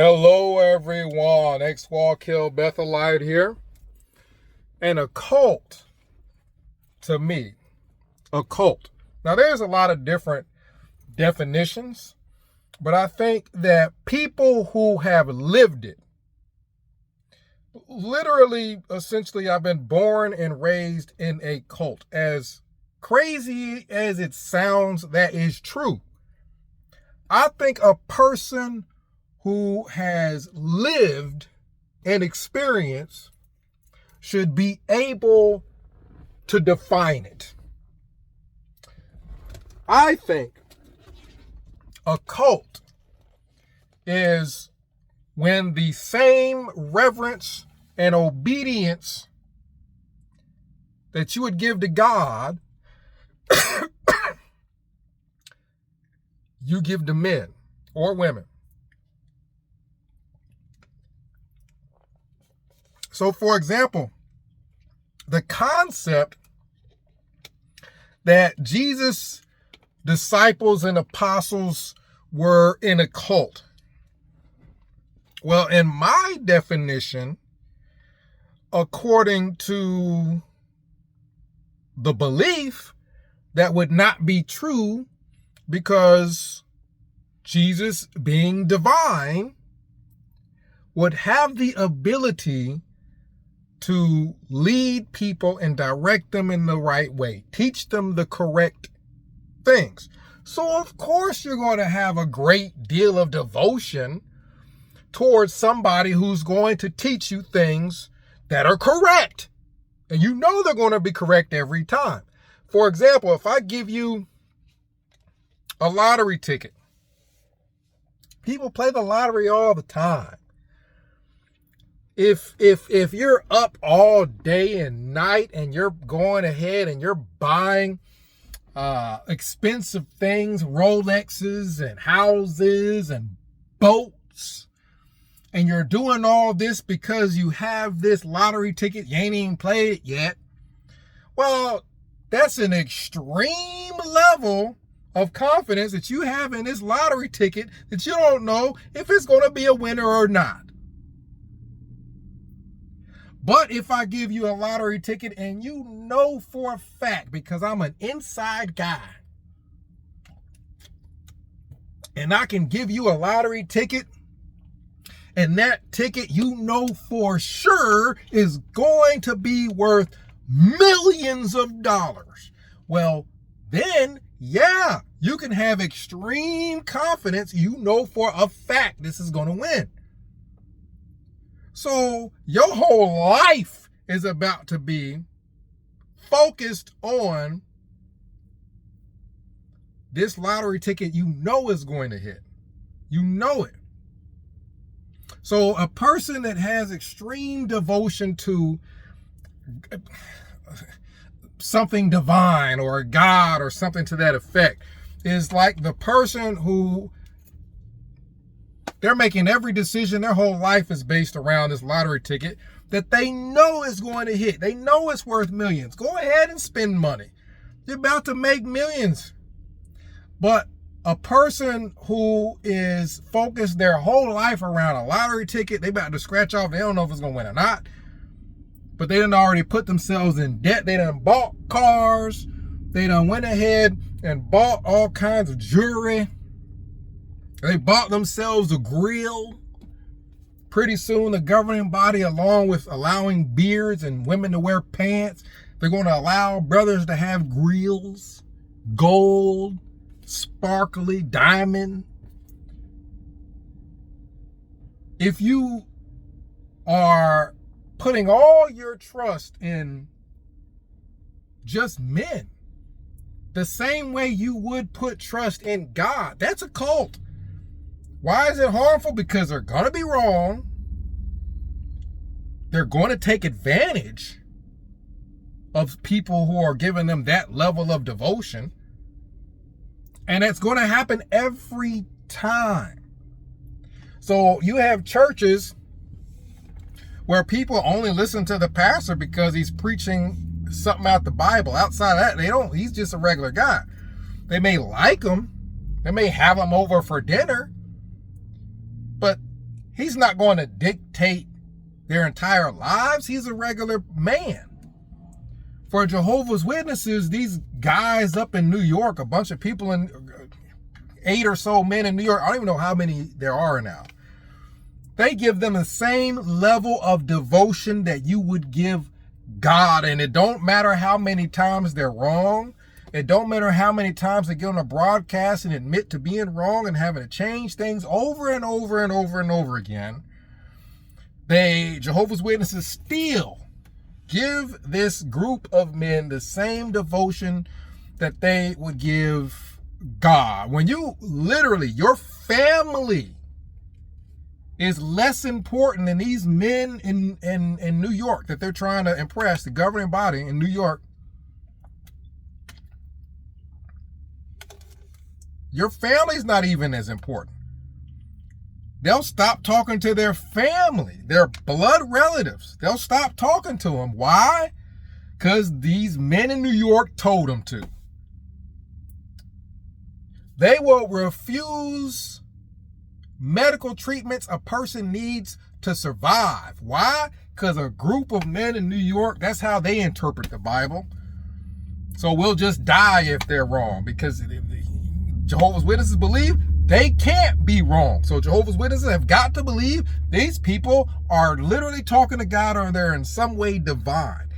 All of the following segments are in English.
Hello everyone, X-Wall-Kill Bethelite here. And a cult, to me, a cult. Now there's a lot of different definitions, but I think that people who have lived it, literally, essentially, I've been born and raised in a cult. As crazy as it sounds, that is true. I think a person who has lived an experience should be able to define it. I think a cult is when the same reverence and obedience that you would give to God, you give to men or women. So, for example, the concept that Jesus' disciples and apostles were in a cult. Well, in my definition, according to the belief, that would not be true, because Jesus, being divine, would have the ability to lead people and direct them in the right way, teach them the correct things. So of course you're going to have a great deal of devotion towards somebody who's going to teach you things that are correct. And you know they're going to be correct every time. For example, if I give you a lottery ticket, people play the lottery all the time. If you're up all day and night and you're going ahead and you're buying expensive things, Rolexes and houses and boats, and you're doing all this because you have this lottery ticket, you ain't even played it yet, well, that's an extreme level of confidence that you have in this lottery ticket that you don't know if it's going to be a winner or not. But if I give you a lottery ticket and you know for a fact, because I'm an inside guy, and I can give you a lottery ticket, and that ticket you know for sure is going to be worth millions of dollars, well, then, yeah, you can have extreme confidence. You know for a fact this is going to win. So your whole life is about to be focused on this lottery ticket you know is going to hit. You know it. So a person that has extreme devotion to something divine or God or something to that effect is like the person who they're making every decision. Their whole life is based around this lottery ticket that they know is going to hit. They know it's worth millions. Go ahead and spend money. You're about to make millions. But a person who is focused their whole life around a lottery ticket, they about to scratch off. They don't know if it's going to win or not. But they done already put themselves in debt. They done bought cars. They done went ahead and bought all kinds of jewelry. They bought themselves a grill. Pretty soon, the governing body, along with allowing beards and women to wear pants, they're going to allow brothers to have grills, gold, sparkly, diamond. If you are putting all your trust in just men, the same way you would put trust in God, that's a cult. Why is it harmful? Because they're going to be wrong. They're going to take advantage of people who are giving them that level of devotion. And that's going to happen every time. So you have churches where people only listen to the pastor because he's preaching something out the Bible. Outside of that, they don't. He's just a regular guy. They may like him. They may have him over for dinner. But He's not going to dictate their entire lives. He's a regular man. For Jehovah's Witnesses, these guys up in New York, a bunch of people, 8 or so men in New York, I don't even know how many there are now. They give them the same level of devotion that you would give God. And it don't matter how many times they're wrong. It don't matter how many times they get on a broadcast and admit to being wrong and having to change things over and over and over and over again. Jehovah's Witnesses still give this group of men the same devotion that they would give God. When you literally, your family is less important than these men in New York that they're trying to impress, the governing body in New York. Your family's not even as important. They'll stop talking to their family, their blood relatives. They'll stop talking to them. Why? Because these men in New York told them to. They will refuse medical treatments a person needs to survive. Why? Because a group of men in New York, that's how they interpret the Bible. So we'll just die if they're wrong, because Jehovah's Witnesses believe they can't be wrong. So Jehovah's Witnesses have got to believe these people are literally talking to God, or they're in some way divine.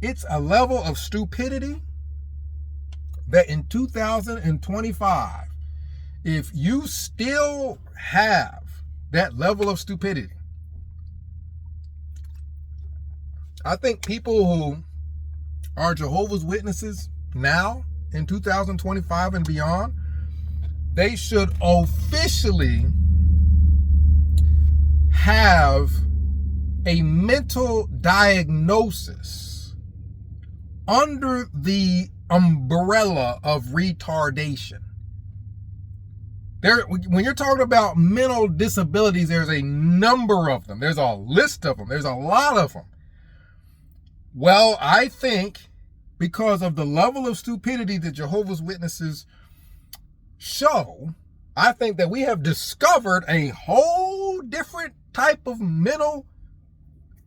It's a level of stupidity that in 2025, if you still have that level of stupidity, I think people who are Jehovah's Witnesses now in 2025 and beyond, they should officially have a mental diagnosis under the umbrella of retardation. When you're talking about mental disabilities, there's a number of them. There's a list of them. There's a lot of them. Well, I think because of the level of stupidity that Jehovah's Witnesses show, I think that we have discovered a whole different type of mental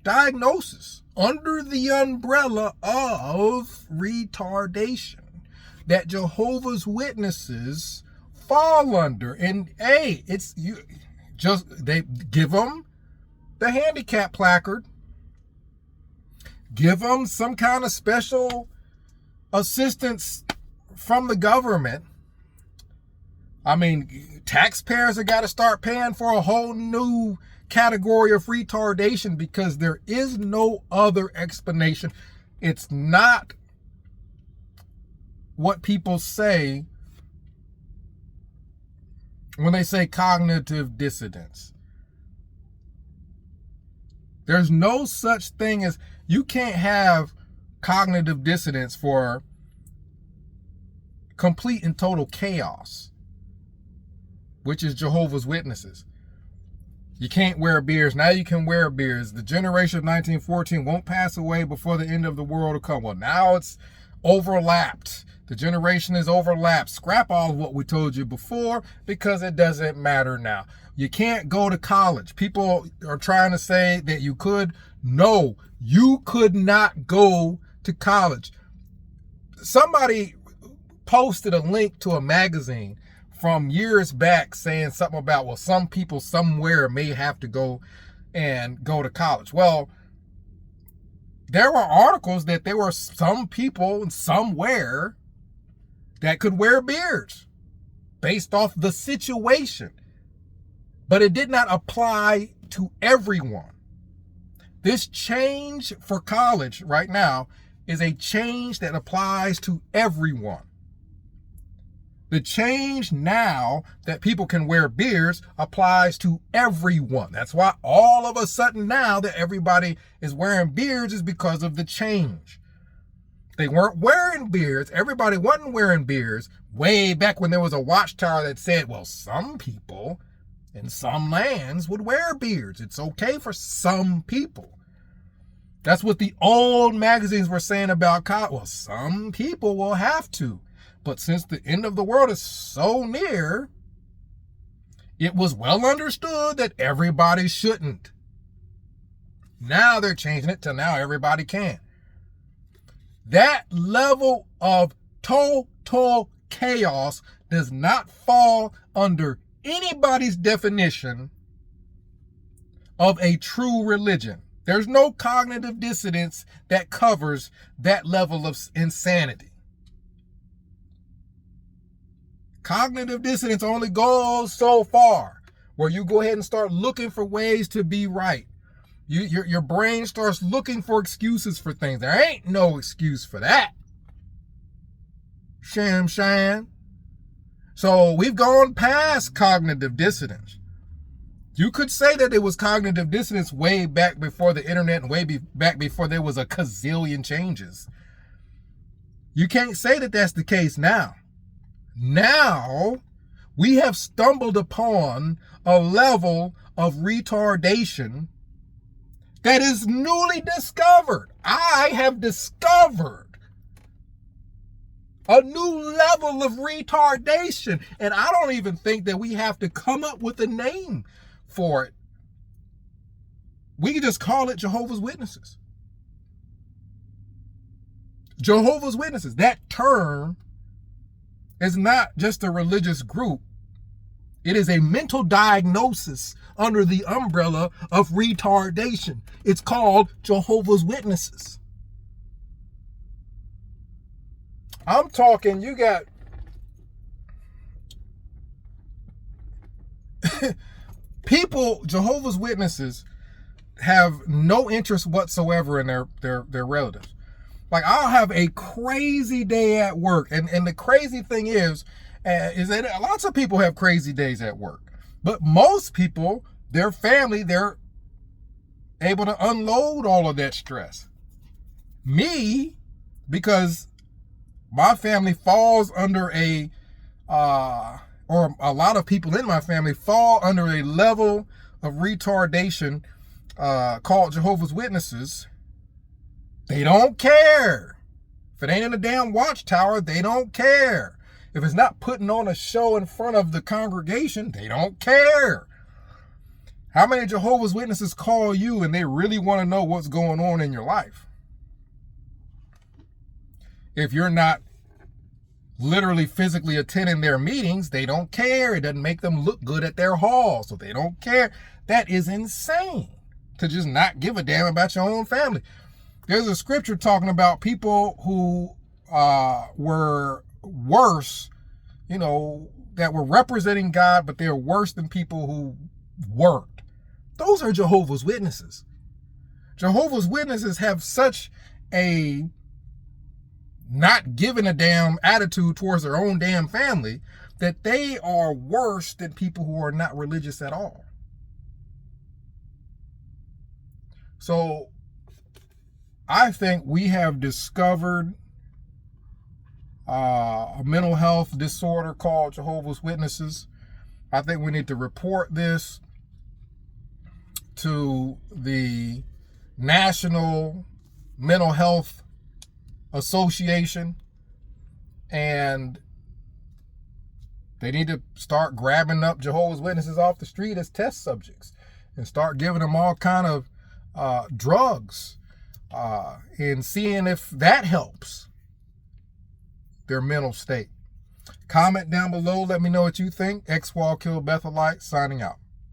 diagnosis under the umbrella of retardation that Jehovah's Witnesses fall under. And hey, they give them the handicap placard, give them some kind of special assistance from the government. I mean, taxpayers have got to start paying for a whole new category of retardation, because there is no other explanation. It's not what people say when they say cognitive dissonance. There's no such thing as, you can't have cognitive dissonance for complete and total chaos, which is Jehovah's Witnesses. You can't wear beards. Now you can wear beards. The generation of 1914 won't pass away before the end of the world will come. Well, now it's overlapped. The generation is overlapped. Scrap all of what we told you before, because it doesn't matter now. You can't go to college. People are trying to say that you could. No, you could not go to college. Somebody posted a link to a magazine from years back saying something about, well, some people somewhere may have to go to college. Well, there were articles that there were some people somewhere that could wear beards based off the situation, but it did not apply to everyone. This change for college right now is a change that applies to everyone. The change now that people can wear beards applies to everyone. That's why all of a sudden now that everybody is wearing beards is because of the change. They weren't wearing beards. Everybody wasn't wearing beards way back when there was a watchtower that said, well, some people in some lands would wear beards. It's okay for some people. That's what the old magazines were saying about college. Well, some people will have to. But since the end of the world is so near, It was well understood that everybody shouldn't. Now they're changing it to now everybody can. That level of total chaos does not fall under anybody's definition of a true religion. There's no cognitive dissonance that covers that level of insanity. Cognitive dissonance only goes so far, where you go ahead and start looking for ways to be right. Your brain starts looking for excuses for things. There ain't no excuse for that. Sham. So we've gone past cognitive dissonance. You could say that it was cognitive dissonance way back before the internet and way back before there was a gazillion changes. You can't say that that's the case now. Now, we have stumbled upon a level of retardation that is newly discovered. I have discovered a new level of retardation, and I don't even think that we have to come up with a name for it. We can just call it Jehovah's Witnesses. Jehovah's Witnesses, that term is not just a religious group. It is a mental diagnosis under the umbrella of retardation. It's called Jehovah's Witnesses. I'm talking, you got people, Jehovah's Witnesses have no interest whatsoever in their relatives. Like, I'll have a crazy day at work. And the crazy thing is that lots of people have crazy days at work. But most people, their family, they're able to unload all of that stress. Me, because my family falls under or a lot of people in my family fall under a level of retardation called Jehovah's Witnesses. They don't care. If it ain't in a damn watchtower, they don't care. If it's not putting on a show in front of the congregation, they don't care. How many Jehovah's Witnesses call you and they really want to know what's going on in your life? If you're not literally physically attending their meetings, they don't care. It doesn't make them look good at their hall, so they don't care. That is insane, to just not give a damn about your own family. There's a scripture talking about people who were worse, that were representing God, but they're worse than people who weren't. Those are Jehovah's Witnesses. Jehovah's Witnesses have such a not giving a damn attitude towards their own damn family that they are worse than people who are not religious at all. So I think we have discovered a mental health disorder called Jehovah's Witnesses. I think we need to report this to the National Mental Health Association, and they need to start grabbing up Jehovah's Witnesses off the street as test subjects and start giving them all kind of drugs and seeing if that helps their mental state. Comment down below. Let me know what you think. X-Wall Kill Bethelite signing out.